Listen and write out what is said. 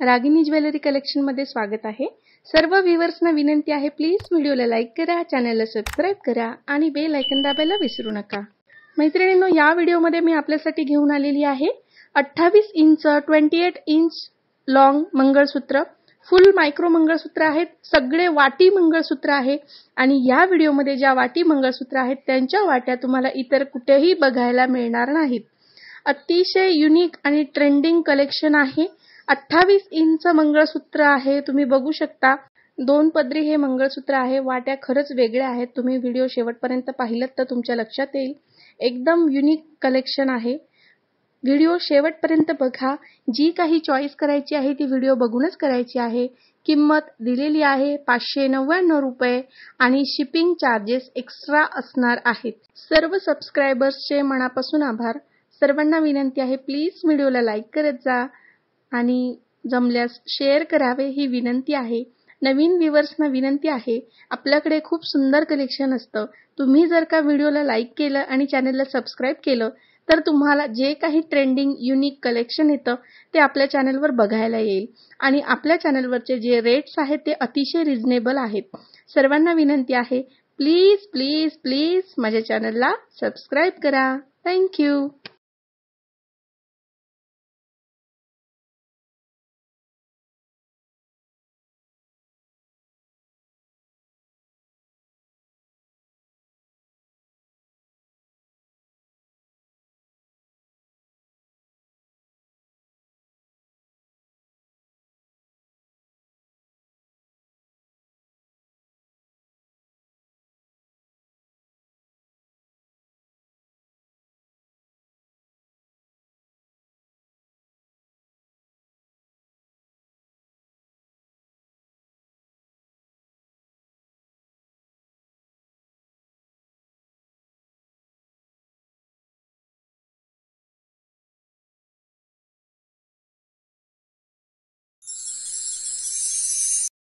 Ragini jewellery collection मध्ये स्वागत आहे। सर्व व्ह्यूअर्सना विनंती आहे, प्लीज व्हिडिओला लाईक करा, चॅनलला सबस्क्राइब करा आणि बेल आयकॉन दाबायला विसरू नका। मैत्रिणींनो, या व्हिडिओमध्ये मी आपल्यासाठी घेऊन आलेली आहे 28 इंच 28 इंच लॉंग मंगळसूत्र। फुल मायक्रो मंगळसूत्र आहेत, सगळे वाटी मंगळसूत्र आहे आणि या व्हिडिओमध्ये ज्या वाटी मंगळसूत्र आहेत त्यांच्या वाट्या तुम्हाला इतर कुठेही बघायला मिळणार नाहीत। अतिशय युनिक आणि ट्रेंडिंग कलेक्शन आहे। 28 इंच मंगळसूत्र आहे, तुम्ही बघू शकता। दोन पदरी हे मंगळसूत्र आहे। वाट्या खरंच वेगळ्या आहेत, तुम्ही व्हिडिओ शेवटपर्यंत पाहिलात तर तुमच्या लक्षात येईल। एकदम युनिक कलेक्शन आहे। व्हिडिओ शेवटपर्यंत बघा। जी काही चॉईस करायची आहे ती व्हिडिओ बघूनच करायची आहे। किंमत दिलेली आहे 599 रुपये आणि शिपिंग चार्जेस एक्स्ट्रा असणार आहेत। सर्व सबस्क्रायबर्सचे मनापासून आभार। सर्वांना विनंती आहे, प्लीज व्हिडिओला लाईक करत जा आणि जमल्यास शेअर करावे ही विनंती आहे। नवीन व्ह्यूअर्सना विनंती आहे, आपल्याकडे खूप सुंदर कलेक्शन असतं। तुम्ही जर का व्हिडिओला लाईक केलं आणि चॅनलला सबस्क्राइब केलं तर तुम्हाला जे काही ट्रेंडिंग युनिक कलेक्शन येतं ते आपल्या चॅनलवर बघायला येईल आणि आपल्या चॅनलवरचे जे रेट्स आहेत ते अतिशय रिझनेबल आहेत। सर्वांना विनंती आहे, प्लीज प्लीज प्लीज माझ्या चॅनलला सबस्क्राइब करा। Thank you.